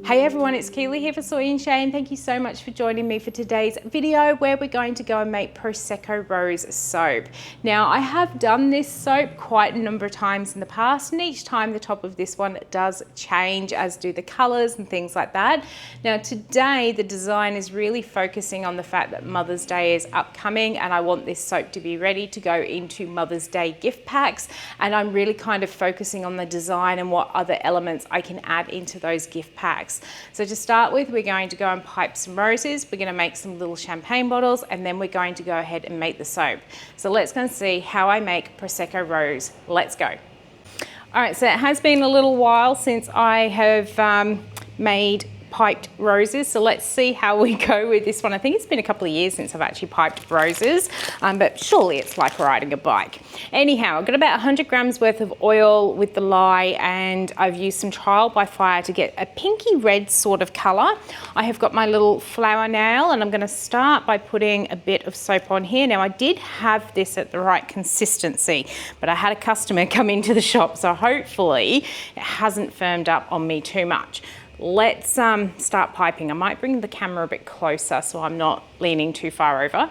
Hey everyone, it's Keeley here for Soy and Shea, and thank you so much for joining me for today's video where we're going to go and make Prosecco Rose Soap. Now, I have done this soap quite a number of times in the past, and each time the top of this one does change, as do the colors and things like that. Now, today the design is really focusing on the fact that Mother's Day is upcoming, and I want this soap to be ready to go into Mother's Day gift packs, and I'm really kind of focusing on the design and what other elements I can add into those gift packs. So to start with, we're going to go and pipe some roses. We're going to make some little champagne bottles, and then we're going to go ahead and make the soap. So let's go and see how I make Prosecco Rose. Let's go. All right, so it has been a little while since I have made piped roses, so let's see how we go with this one. I think it's been a couple of years since I've actually piped roses, but surely it's like riding a bike. Anyhow, I've got about 100 grams worth of oil with the lye, and I've used some trial by fire to get a pinky red sort of color. I have got my little flower nail, and I'm going to start by putting a bit of soap on here. Now, I did have this at the right consistency, but I had a customer come into the shop, so hopefully it hasn't firmed up on me too much. Let's start piping. I might bring the camera a bit closer so I'm not leaning too far over. All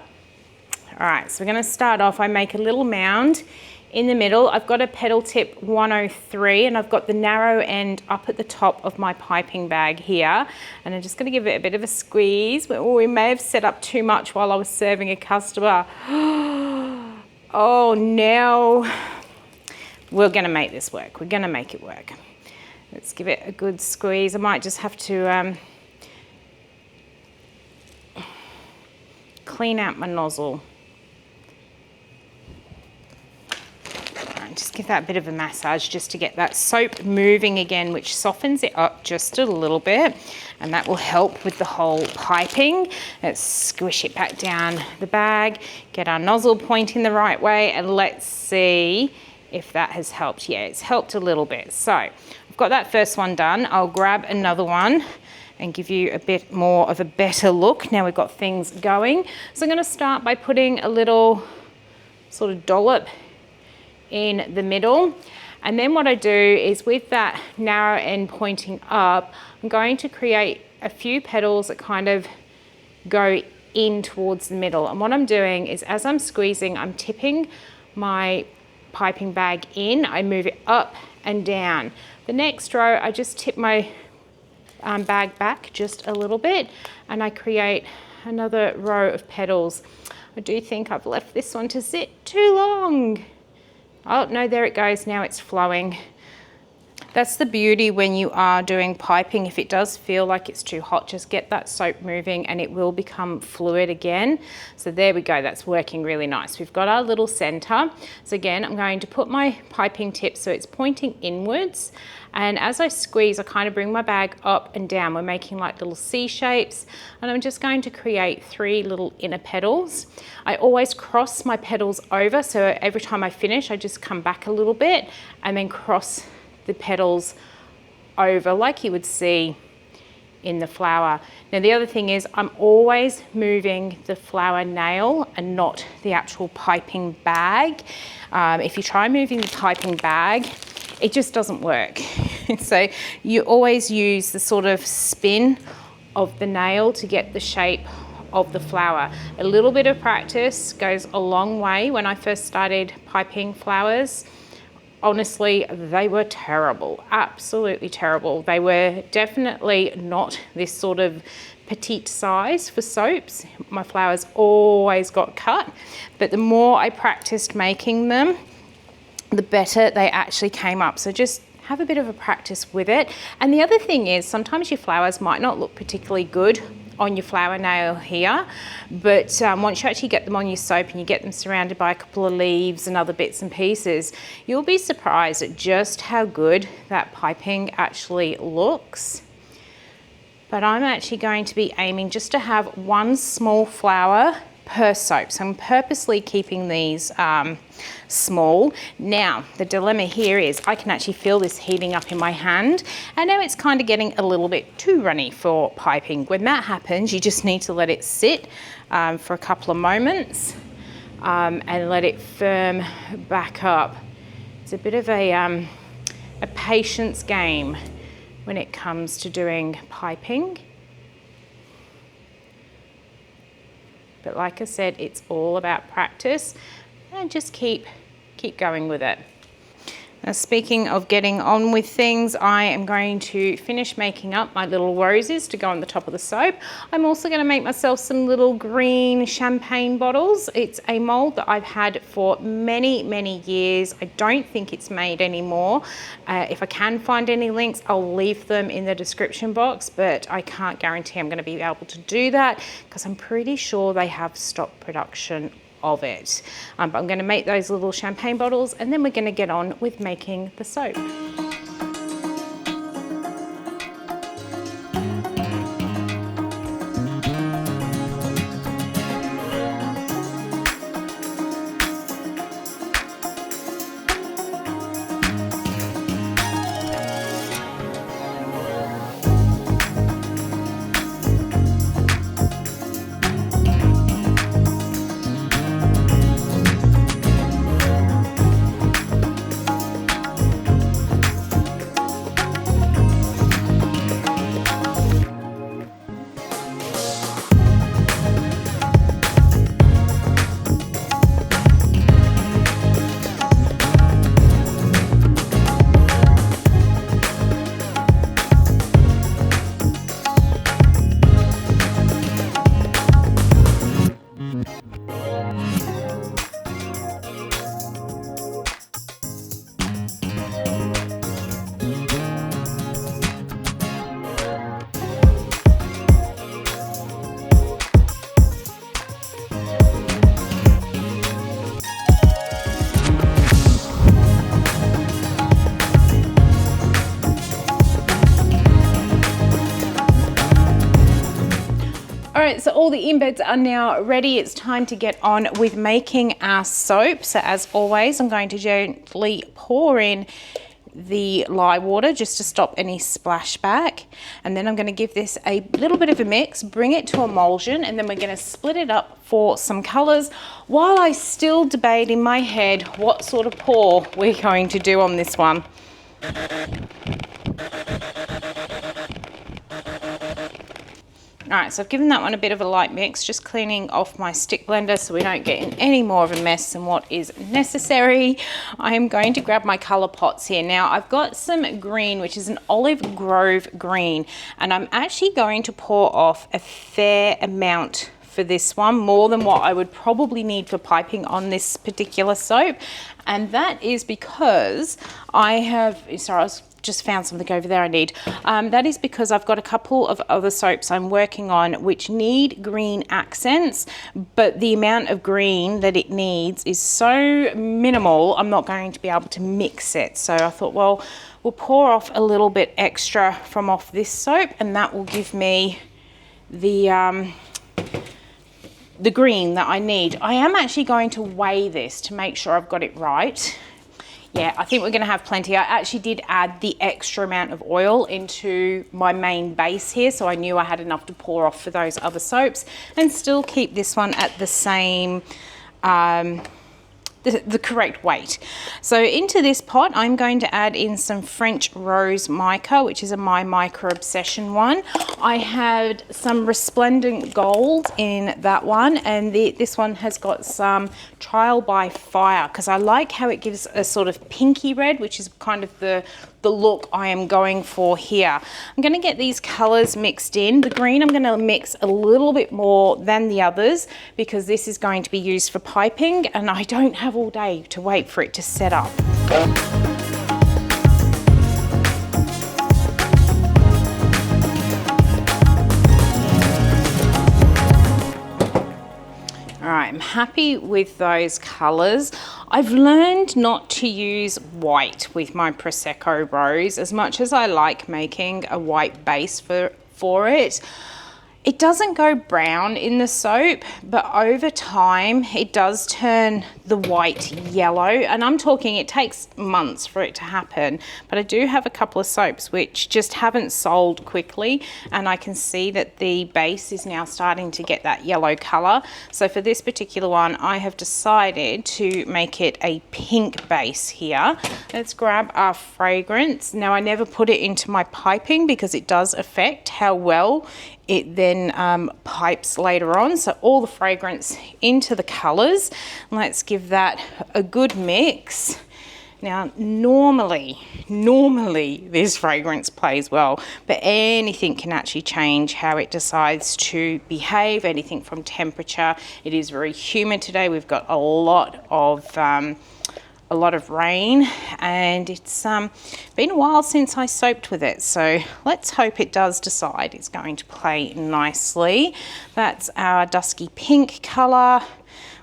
right, so we're going to start off. I make a little mound in the middle. I've got a pedal tip 103, and I've got the narrow end up at the top of my piping bag here. And I'm just going to give it a bit of a squeeze. We may have set up too much while I was serving a customer. Oh, no. We're going to make this work. We're going to make it work. Let's give it a good squeeze. I might just have to clean out my nozzle. And just give that a bit of a massage just to get that soap moving again, which softens it up just a little bit. And that will help with the whole piping. Let's squish it back down the bag, get our nozzle pointing the right way, and let's see if that has helped. Yeah, it's helped a little bit. So I've got that first one done. I'll grab another one and give you a bit more of a better look. Now we've got things going. So I'm going to start by putting a little sort of dollop in the middle. And then what I do is, with that narrow end pointing up, I'm going to create a few petals that kind of go in towards the middle. And what I'm doing is, as I'm squeezing, I'm tipping my piping bag in. I move it up and down. The next row, I just tip my bag back just a little bit, and I create another row of petals. I do think I've left this one to sit too long. Oh no, there it goes. Now it's flowing. That's the beauty when you are doing piping. If it does feel like it's too hot, just get that soap moving and it will become fluid again. So there we go, that's working really nice. We've got our little center. So again, I'm going to put my piping tip so it's pointing inwards. And as I squeeze, I kind of bring my bag up and down. We're making like little C shapes. And I'm just going to create 3 little inner petals. I always cross my petals over. So every time I finish, I just come back a little bit and then cross the petals over like you would see in the flower. Now the other thing is, I'm always moving the flower nail and not the actual piping bag. If you try moving the piping bag, it just doesn't work. So you always use the sort of spin of the nail to get the shape of the flower. A little bit of practice goes a long way. When I first started piping flowers, honestly, they were terrible, absolutely terrible. They were definitely not this sort of petite size for soaps. My flowers always got cut, but the more I practiced making them, the better they actually came up. So just have a bit of a practice with it. And the other thing is, sometimes your flowers might not look particularly good on your flower nail here, but once you actually get them on your soap and you get them surrounded by a couple of leaves and other bits and pieces, you'll be surprised at just how good that piping actually looks. But I'm actually going to be aiming just to have 1 small flower per soap. So I'm purposely keeping these small. Now, the dilemma here is I can actually feel this heating up in my hand, and now it's kind of getting a little bit too runny for piping. When that happens, you just need to let it sit for a couple of moments and let it firm back up. It's a bit of a patience game when it comes to doing piping. But like I said, it's all about practice and just keep going with it. Now, speaking of getting on with things, I am going to finish making up my little roses to go on the top of the soap. I'm also going to make myself some little green champagne bottles. It's a mold that I've had for many, many years. I don't think it's made anymore. If I can find any links, I'll leave them in the description box, but I can't guarantee I'm going to be able to do that because I'm pretty sure they have stopped production of it. But I'm going to make those little champagne bottles and then we're going to get on with making the soap. So all the embeds are now ready. It's time to get on with making our soap. So as always, I'm going to gently pour in the lye water just to stop any splashback. And then I'm going to give this a little bit of a mix, bring it to emulsion, and then we're going to split it up for some colors while I still debate in my head what sort of pour we're going to do on this one. All right, so I've given that one a bit of a light mix, just cleaning off my stick blender so we don't get in any more of a mess than what is necessary. I am going to grab my color pots here. Now, I've got some green, which is an olive grove green, and I'm actually going to pour off a fair amount for this one, more than what I would probably need for piping on this particular soap. And that is because I have, sorry, I was just found something over there I need. That is because I've got a couple of other soaps I'm working on which need green accents, but the amount of green that it needs is so minimal, I'm not going to be able to mix it. So I thought, well, we'll pour off a little bit extra from off this soap and that will give me the green that I need. I am actually going to weigh this to make sure I've got it right. Yeah, I think we're going to have plenty. I actually did add the extra amount of oil into my main base here, so I knew I had enough to pour off for those other soaps and still keep this one at the same the correct weight. So into this pot, I'm going to add in some French Rose Mica, which is a My Mica Obsession one. I had some Resplendent Gold in that one, and this one has got some Trial by Fire, because I like how it gives a sort of pinky red, which is kind of the look I am going for here. I'm going to get these colors mixed in. The green I'm going to mix a little bit more than the others because this is going to be used for piping and I don't have all day to wait for it to set up. All right, I'm happy with those colors. I've learned not to use white with my Prosecco Rose as much as I like making a white base for it. It doesn't go brown in the soap, but over time it does turn the white yellow, and I'm talking it takes months for it to happen. But I do have a couple of soaps which just haven't sold quickly, and I can see that the base is now starting to get that yellow color. So for this particular one, I have decided to make it a pink base here. Let's grab our fragrance. Now, I never put it into my piping because it does affect how well it then pipes later on. So all the fragrance into the colors. Let's give that a good mix. Now, normally this fragrance plays well, but anything can actually change how it decides to behave, anything from temperature. It is very humid today. We've got a lot of rain, and it's been a while since I soaped with it, so let's hope it does decide it's going to play nicely. That's our dusky pink color.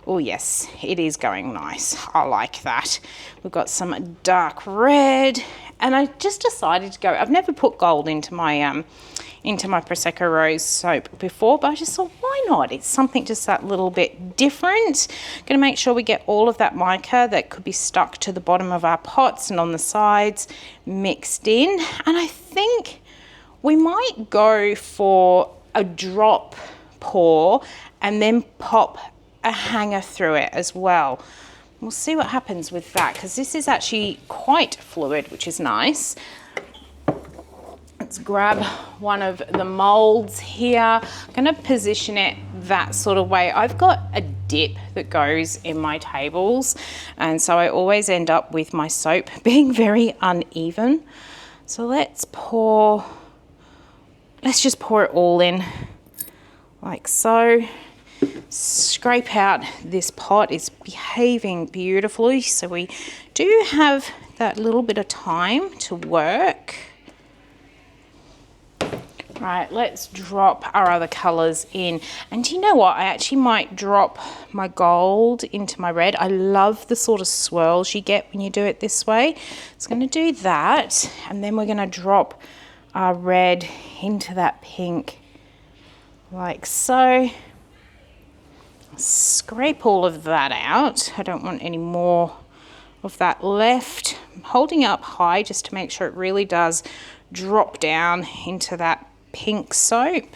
Oh yes, it is going nice. I like that. We've got some dark red, and I just decided to go, I've never put gold into my Prosecco Rose soap before, but I just thought, why not? It's something just that little bit different. Going to make sure we get all of that mica that could be stuck to the bottom of our pots and on the sides mixed in. And I think we might go for a drop pour and then pop a hanger through it as well. We'll see what happens with that, because this is actually quite fluid, which is nice. Let's grab one of the molds here. I'm going to position it that sort of way. I've got a dip that goes in my tables, and so I always end up with my soap being very uneven. So let's just pour it all in like so. Scrape out this pot. It's behaving beautifully, so we do have that little bit of time to work. Right, let's drop our other colors in. And do you know what? I actually might drop my gold into my red. I love the sort of swirls you get when you do it this way. It's going to do that, and then we're going to drop our red into that pink like so. Scrape all of that out. I don't want any more of that left. I'm holding it up high just to make sure it really does drop down into that pink soap.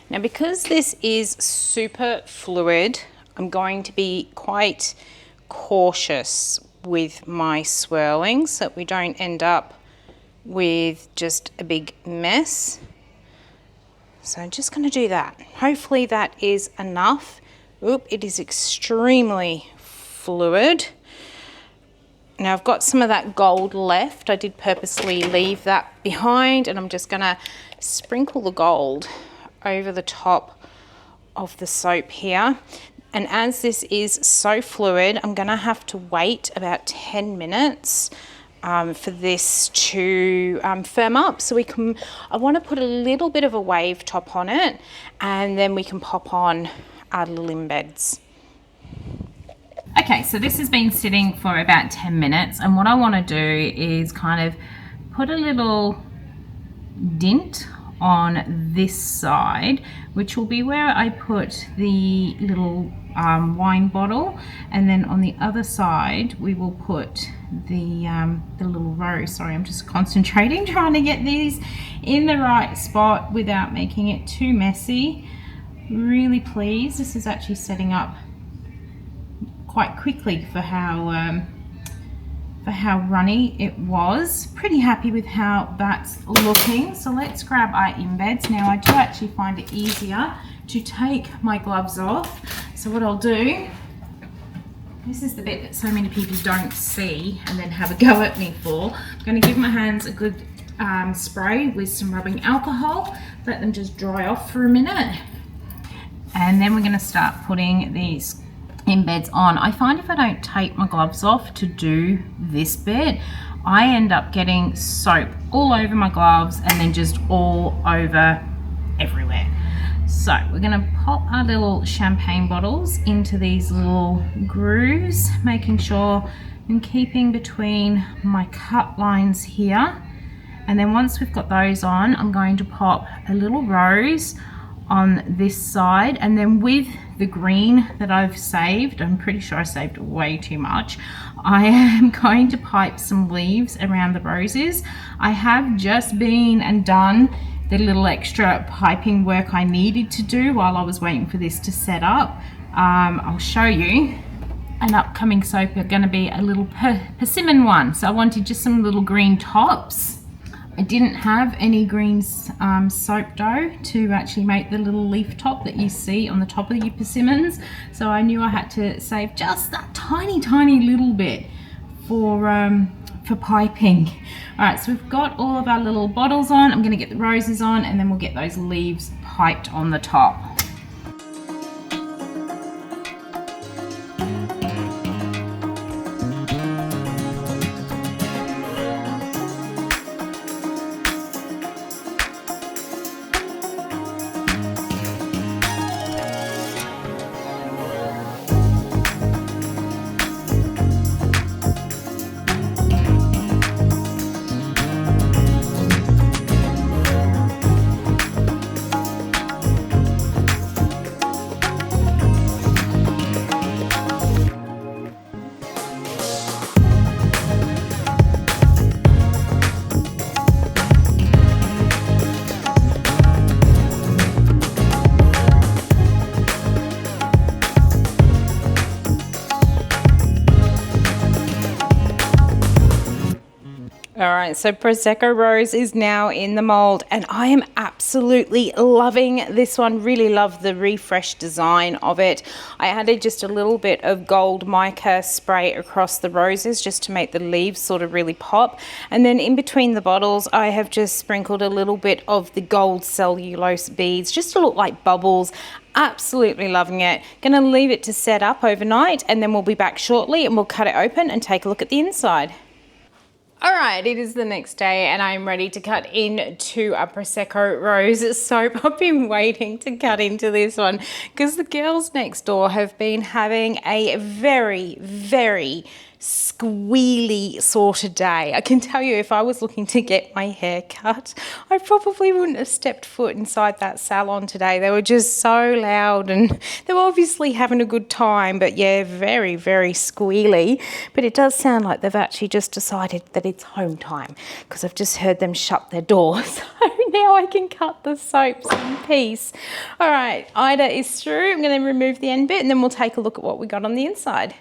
Now, because this is super fluid, I'm going to be quite cautious with my swirling so that we don't end up with just a big mess. So I'm just going to do that. Hopefully that is enough. Oop, it is extremely fluid. Now I've got some of that gold left. I did purposely leave that behind, and I'm just going to sprinkle the gold over the top of the soap here. And as this is so fluid, I'm going to have to wait about 10 minutes for this to firm up. So I want to put a little bit of a wave top on it, and then we can pop on our little embeds. Okay, so this has been sitting for about 10 minutes, and what I want to do is kind of put a little dint on this side, which will be where I put the little wine bottle, and then on the other side we will put the little rose. Sorry, I'm just concentrating trying to get these in the right spot without making it too messy. Really pleased. This is actually setting up quite quickly for how runny it was. Pretty happy with how that's looking. So let's grab our embeds. Now I do actually find it easier to take my gloves off. So what I'll do, this is the bit that so many people don't see and then have a go at me for. I'm going to give my hands a good spray with some rubbing alcohol, let them just dry off for a minute, and then we're going to start putting these embeds on. I find if I don't take my gloves off to do this bit, I end up getting soap all over my gloves and then just all over everywhere. So we're going to pop our little champagne bottles into these little grooves, making sure I'm keeping between my cut lines here, And then once we've got those on, I'm going to pop a little rose on this side, and then with the green that I've saved, I'm pretty sure I saved way too much, I am going to pipe some leaves around the roses. I have just been and done the little extra piping work I needed to do while I was waiting for this to set up. I'll show you. An upcoming soap are going to be a little persimmon one, so I wanted just some little green tops. I didn't have any green soap dough to actually make the little leaf top that you see on the top of your persimmons, so I knew I had to save just that tiny little bit for piping. All right, so we've got all of our little bottles on. I'm going to get the roses on, and then we'll get those leaves piped on the top. All right, so Prosecco Rose is now in the mold, and I am absolutely loving this one. Really love the refreshed design of it. I added just a little bit of gold mica spray across the roses just to make the leaves sort of really pop. And then in between the bottles, I have just sprinkled a little bit of the gold cellulose beads just to look like bubbles. Absolutely loving it. Gonna leave it to set up overnight, and then we'll be back shortly and we'll cut it open and take a look at the inside. All right, it is the next day and I'm ready to cut into a Prosecco Rose soap. I've been waiting to cut into this one because the girls next door have been having a very squealy sort of day. I can tell you, if I was looking to get my hair cut, I probably wouldn't have stepped foot inside that salon today. They were just so loud and they were obviously having a good time, but yeah, very squealy. But it does sound like they've actually just decided that it's home time because I've just heard them shut their door. So now I can cut the soaps in peace. All right, Ida is through. I'm going to remove the end bit and then we'll take a look at what we got on the inside.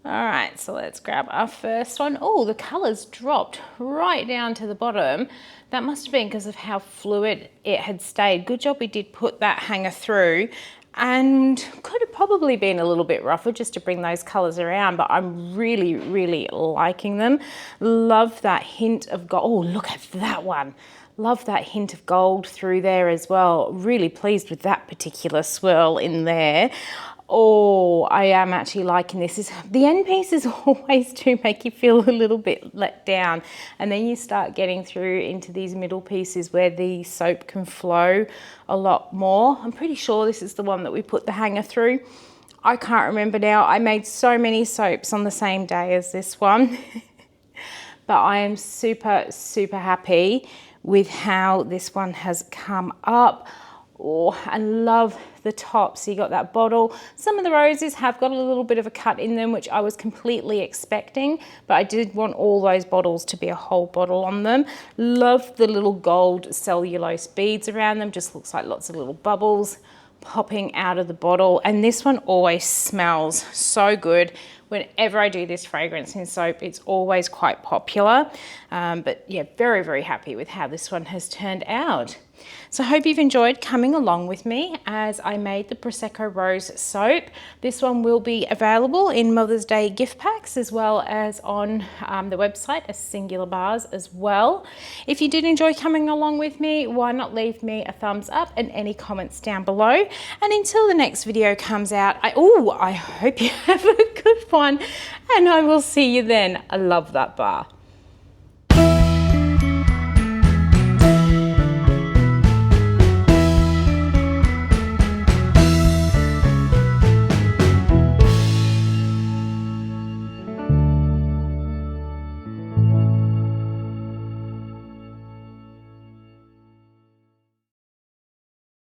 All right, so let's grab our first one. Oh, the color's dropped right down to the bottom. That must have been because of how fluid it had stayed. Good job we did put that hanger through, and could have probably been a little bit rougher just to bring those colors around, but I'm really liking them. Love that hint of gold. Oh, look at that one. Love that hint of gold through there as well. Really pleased with that particular swirl in there. Oh, I am actually liking this. The end pieces always do make you feel a little bit let down, and then you start getting through into these middle pieces where the soap can flow a lot more. I'm pretty sure this is the one that we put the hanger through. I can't remember now. I made so many soaps on the same day as this one. But I am super happy with how this one has come up. Oh, and love the top. So you got that bottle. Some of the roses have got a little bit of a cut in them, which I was completely expecting, but I did want all those bottles to be a whole bottle on them. Love the little gold cellulose beads around them. Just looks like lots of little bubbles popping out of the bottle. And this one always smells so good. Whenever I do this fragrance in soap, it's always quite popular. But yeah, very happy with how this one has turned out. So I hope you've enjoyed coming along with me as I made the Prosecco Rose soap. This one will be available in Mother's Day gift packs as well as on the website as singular bars as well. If you did enjoy coming along with me, why not leave me a thumbs up and any comments down below. And until the next video comes out, I hope you have a good one and I will see you then. I love that bar.